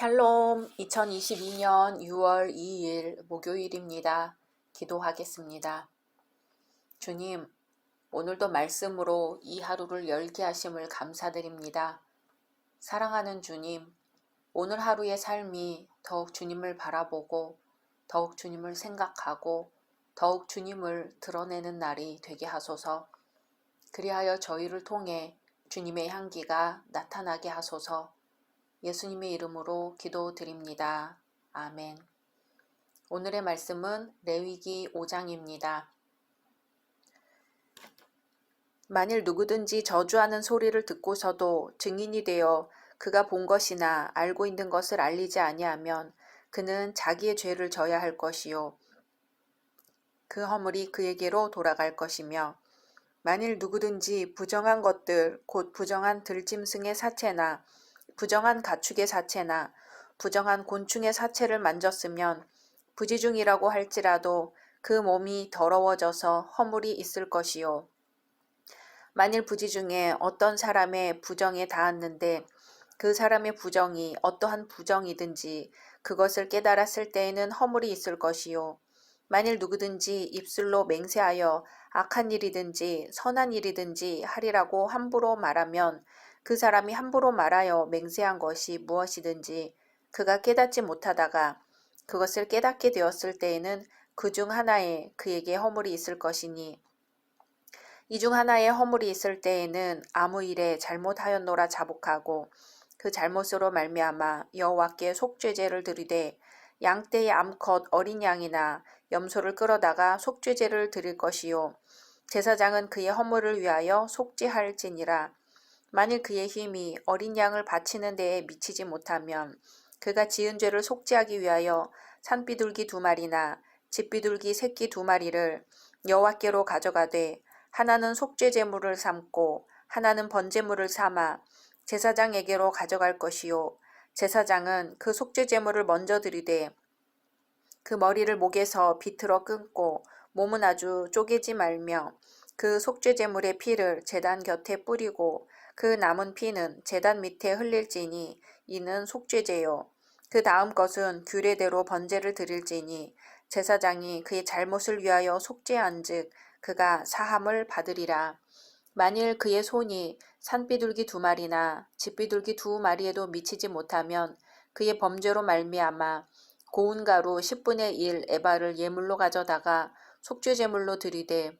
샬롬, 2022년 6월 2일 목요일입니다. 기도하겠습니다. 주님, 오늘도 말씀으로 이 하루를 열게 하심을 감사드립니다. 사랑하는 주님, 오늘 하루의 삶이 더욱 주님을 바라보고 더욱 주님을 생각하고 더욱 주님을 드러내는 날이 되게 하소서. 그리하여 저희를 통해 주님의 향기가 나타나게 하소서. 예수님의 이름으로 기도드립니다. 아멘. 오늘의 말씀은 레위기 5장입니다. 만일 누구든지 저주하는 소리를 듣고서도 증인이 되어 그가 본 것이나 알고 있는 것을 알리지 아니하면 그는 자기의 죄를 져야 할 것이요 그 허물이 그에게로 돌아갈 것이며, 만일 누구든지 부정한 것들 곧 부정한 들짐승의 사체나 부정한 가축의 사체나 부정한 곤충의 사체를 만졌으면 부지중이라고 할지라도 그 몸이 더러워져서 허물이 있을 것이요 만일 부지중에 어떤 사람의 부정에 닿았는데 그 사람의 부정이 어떠한 부정이든지 그것을 깨달았을 때에는 허물이 있을 것이요 만일 누구든지 입술로 맹세하여 악한 일이든지 선한 일이든지 하리라고 함부로 말하면 그 사람이 함부로 말하여 맹세한 것이 무엇이든지 그가 깨닫지 못하다가 그것을 깨닫게 되었을 때에는 그 중 하나에 그에게 허물이 있을 것이니 이 중 하나에 허물이 있을 때에는 아무 일에 잘못하였노라 자복하고 그 잘못으로 말미암아 여호와께 속죄제를 드리되 양떼의 암컷 어린 양이나 염소를 끌어다가 속죄제를 드릴 것이요 제사장은 그의 허물을 위하여 속죄할지니라. 만일 그의 힘이 어린 양을 바치는 데에 미치지 못하면 그가 지은 죄를 속죄하기 위하여 산비둘기 2마리나 집비둘기 새끼 2마리를 여호와께로 가져가되 하나는 속죄제물을 삼고 하나는 번제물을 삼아 제사장에게로 가져갈 것이요 제사장은 그 속죄제물을 먼저 드리되 그 머리를 목에서 비틀어 끊고 몸은 아주 쪼개지 말며 그 속죄제물의 피를 제단 곁에 뿌리고 그 남은 피는 제단 밑에 흘릴지니 이는 속죄제요. 그 다음 것은 규례대로 번제를 드릴지니 제사장이 그의 잘못을 위하여 속죄한즉 그가 사함을 받으리라. 만일 그의 손이 산비둘기 2마리나 집비둘기 2마리에도 미치지 못하면 그의 범죄로 말미암아 고운 가루 10분의 1 에바를 예물로 가져다가 속죄제물로 드리되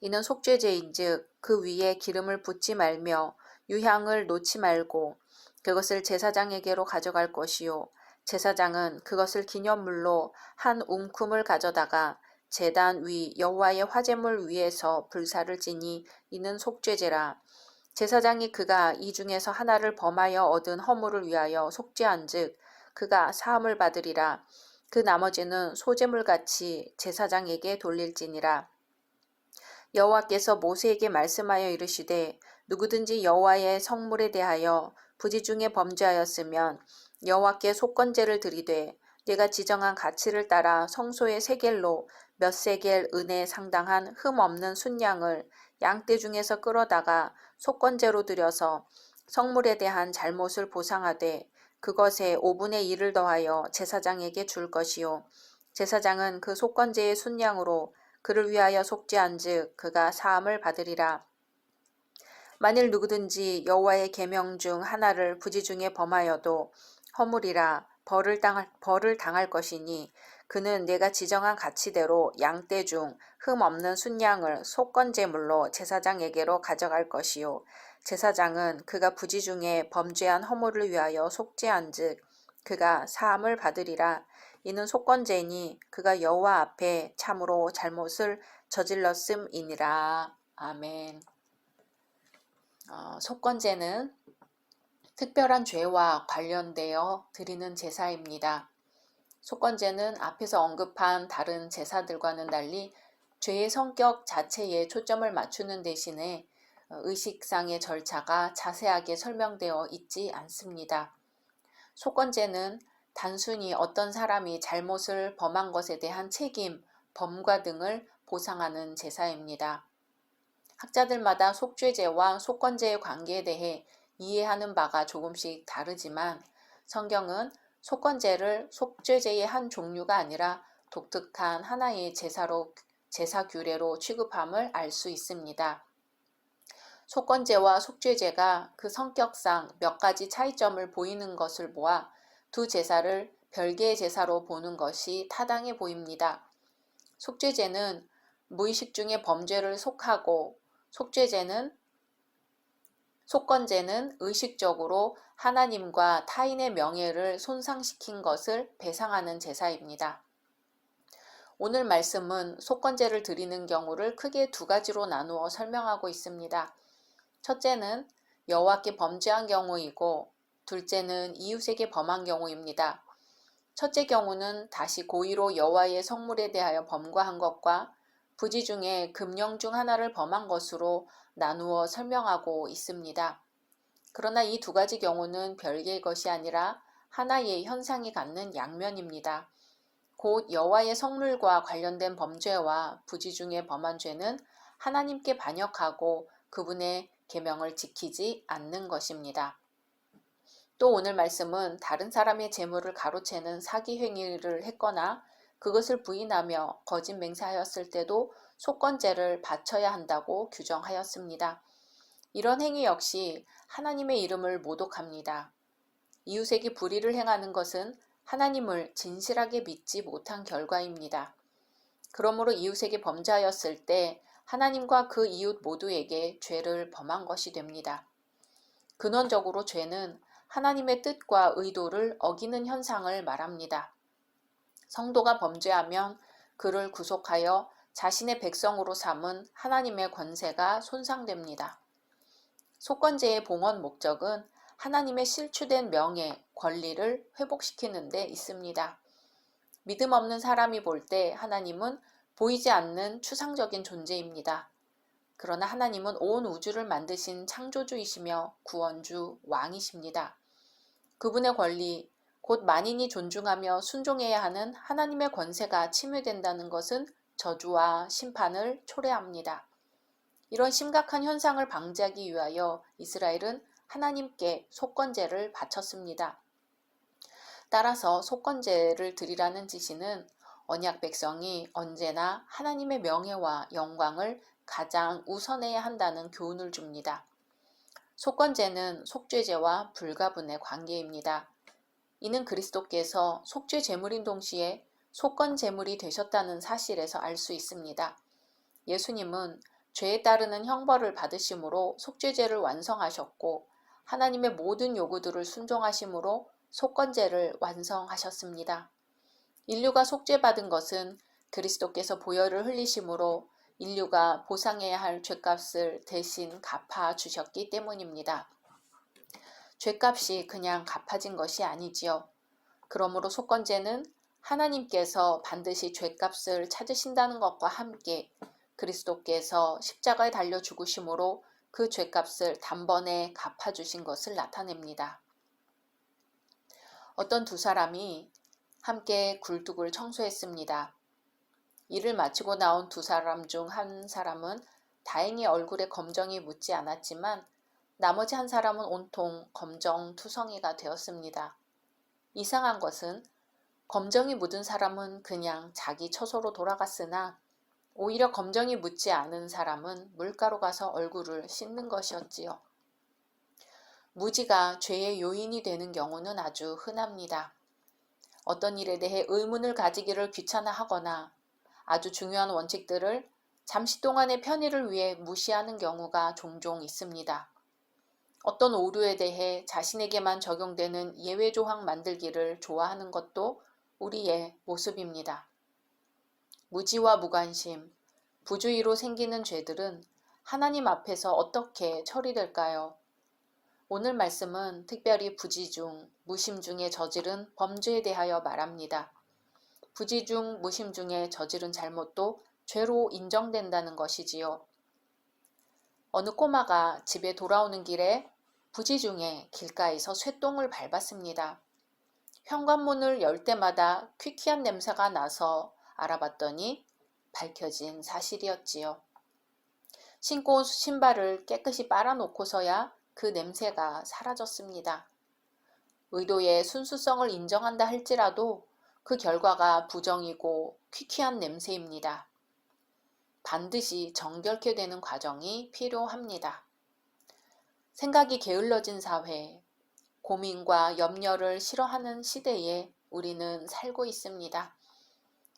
이는 속죄제인즉 그 위에 기름을 붓지 말며 유향을 놓지 말고 그것을 제사장에게로 가져갈 것이요 제사장은 그것을 기념물로 한 움큼을 가져다가 제단 위 여호와의 화제물 위에서 불사를 지니 이는 속죄제라. 제사장이 그가 이 중에서 하나를 범하여 얻은 허물을 위하여 속죄한즉 그가 사함을 받으리라. 그 나머지는 소제물같이 제사장에게 돌릴지니라. 여호와께서 모세에게 말씀하여 이르시되 누구든지 여호와의 성물에 대하여 부지 중에 범죄하였으면 여호와께 속건제를 드리되 내가 지정한 가치를 따라 성소의 세겔로 몇 세겔 은에 상당한 흠 없는 순양을 양떼 중에서 끌어다가 속건제로 드려서 성물에 대한 잘못을 보상하되 그것에 5분의 1을 더하여 제사장에게 줄 것이요 제사장은 그 속건제의 순양으로 그를 위하여 속죄한즉 그가 사함을 받으리라. 만일 누구든지 여호와의 계명 중 하나를 부지 중에 범하여도 허물이라 벌을 당할 것이니 그는 내가 지정한 가치대로 양떼 중 흠 없는 순양을 속건제물로 제사장에게로 가져갈 것이요 제사장은 그가 부지 중에 범죄한 허물을 위하여 속죄한즉 그가 사함을 받으리라. 이는 속건제니 그가 여호와 앞에 참으로 잘못을 저질렀음이니라. 아멘. 속건제는 특별한 죄와 관련되어 드리는 제사입니다. 속건제는 앞에서 언급한 다른 제사들과는 달리 죄의 성격 자체에 초점을 맞추는 대신에 의식상의 절차가 자세하게 설명되어 있지 않습니다. 속건제는 단순히 어떤 사람이 잘못을 범한 것에 대한 책임, 범과 등을 보상하는 제사입니다. 학자들마다 속죄제와 속건제의 관계에 대해 이해하는 바가 조금씩 다르지만 성경은 속건제를 속죄제의 한 종류가 아니라 독특한 하나의 제사 규례로 취급함을 알 수 있습니다. 속건제와 속죄제가 그 성격상 몇 가지 차이점을 보이는 것을 보아 두 제사를 별개의 제사로 보는 것이 타당해 보입니다. 속죄제는 무의식 중에 범죄를 속하고 속건제는 의식적으로 하나님과 타인의 명예를 손상시킨 것을 배상하는 제사입니다. 오늘 말씀은 속건제를 드리는 경우를 크게 두 가지로 나누어 설명하고 있습니다. 첫째는 여호와께 범죄한 경우이고 둘째는 이웃에게 범한 경우입니다. 첫째 경우는 다시 고의로 여호와의 성물에 대하여 범과한 것과 부지 중에 금령 중 하나를 범한 것으로 나누어 설명하고 있습니다. 그러나 이 두 가지 경우는 별개의 것이 아니라 하나의 현상이 갖는 양면입니다. 곧 여호와의 성물과 관련된 범죄와 부지 중에 범한 죄는 하나님께 반역하고 그분의 계명을 지키지 않는 것입니다. 또 오늘 말씀은 다른 사람의 재물을 가로채는 사기 행위를 했거나 그것을 부인하며 거짓 맹세하였을 때도 속건제를 바쳐야 한다고 규정하였습니다. 이런 행위 역시 하나님의 이름을 모독합니다. 이웃에게 불의를 행하는 것은 하나님을 진실하게 믿지 못한 결과입니다. 그러므로 이웃에게 범죄하였을 때 하나님과 그 이웃 모두에게 죄를 범한 것이 됩니다. 근원적으로 죄는 하나님의 뜻과 의도를 어기는 현상을 말합니다. 성도가 범죄하면 그를 구속하여 자신의 백성으로 삼은 하나님의 권세가 손상됩니다. 속건제의 봉헌 목적은 하나님의 실추된 명예, 권리를 회복시키는 데 있습니다. 믿음 없는 사람이 볼 때 하나님은 보이지 않는 추상적인 존재입니다. 그러나 하나님은 온 우주를 만드신 창조주이시며 구원주, 왕이십니다. 그분의 권리, 곧 만인이 존중하며 순종해야 하는 하나님의 권세가 침해된다는 것은 저주와 심판을 초래합니다. 이런 심각한 현상을 방지하기 위하여 이스라엘은 하나님께 속건제를 바쳤습니다. 따라서 속건제를 드리라는 지시는 언약 백성이 언제나 하나님의 명예와 영광을 가장 우선해야 한다는 교훈을 줍니다. 속건제는 속죄제와 불가분의 관계입니다. 이는 그리스도께서 속죄 제물인 동시에 속건 제물이 되셨다는 사실에서 알 수 있습니다. 예수님은 죄에 따르는 형벌을 받으심으로 속죄제를 완성하셨고 하나님의 모든 요구들을 순종하심으로 속건제를 완성하셨습니다. 인류가 속죄받은 것은 그리스도께서 보혈을 흘리심으로 인류가 보상해야 할 죄값을 대신 갚아주셨기 때문입니다. 죄값이 그냥 갚아진 것이 아니지요. 그러므로 속건제는 하나님께서 반드시 죄값을 찾으신다는 것과 함께 그리스도께서 십자가에 달려 죽으심으로 그 죄값을 단번에 갚아주신 것을 나타냅니다. 어떤 두 사람이 함께 굴뚝을 청소했습니다. 일을 마치고 나온 두 사람 중 한 사람은 다행히 얼굴에 검정이 묻지 않았지만 나머지 한 사람은 온통 검정투성이가 되었습니다. 이상한 것은 검정이 묻은 사람은 그냥 자기 처소로 돌아갔으나 오히려 검정이 묻지 않은 사람은 물가로 가서 얼굴을 씻는 것이었지요. 무지가 죄의 요인이 되는 경우는 아주 흔합니다. 어떤 일에 대해 의문을 가지기를 귀찮아하거나 아주 중요한 원칙들을 잠시 동안의 편의를 위해 무시하는 경우가 종종 있습니다. 어떤 오류에 대해 자신에게만 적용되는 예외 조항 만들기를 좋아하는 것도 우리의 모습입니다. 무지와 무관심, 부주의로 생기는 죄들은 하나님 앞에서 어떻게 처리될까요? 오늘 말씀은 특별히 부지중, 무심 중에 저지른 범죄에 대하여 말합니다. 부지중, 무심 중에 저지른 잘못도 죄로 인정된다는 것이지요. 어느 꼬마가 집에 돌아오는 길에 부지중에 길가에서 쇠똥을 밟았습니다. 현관문을 열 때마다 퀴퀴한 냄새가 나서 알아봤더니 밝혀진 사실이었지요. 신고 온 신발을 깨끗이 빨아놓고서야 그 냄새가 사라졌습니다. 의도의 순수성을 인정한다 할지라도 그 결과가 부정이고 퀴퀴한 냄새입니다. 반드시 정결케 되는 과정이 필요합니다. 생각이 게을러진 사회, 고민과 염려를 싫어하는 시대에 우리는 살고 있습니다.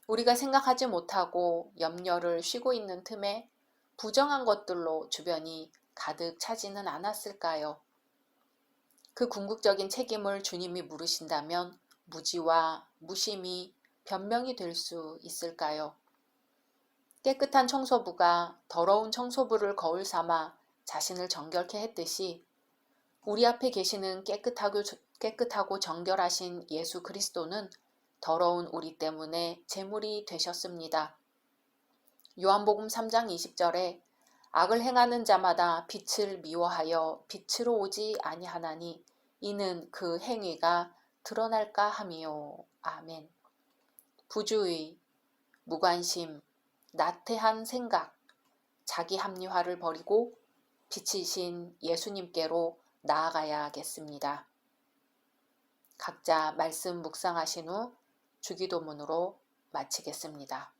우리가 생각하지 못하고 염려를 쉬고 있는 틈에 부정한 것들로 주변이 가득 차지는 않았을까요? 그 궁극적인 책임을 주님이 물으신다면 무지와 무심이 변명이 될 수 있을까요? 깨끗한 청소부가 더러운 청소부를 거울 삼아 자신을 정결케 했듯이 우리 앞에 계시는 깨끗하고 정결하신 예수 그리스도는 더러운 우리 때문에 제물이 되셨습니다. 요한복음 3장 20절에 악을 행하는 자마다 빛을 미워하여 빛으로 오지 아니하나니 이는 그 행위가 드러날까 함이요. 아멘. 부주의, 무관심, 나태한 생각, 자기 합리화를 버리고 빛이신 예수님께로 나아가야겠습니다. 각자 말씀 묵상하신 후 주기도문으로 마치겠습니다.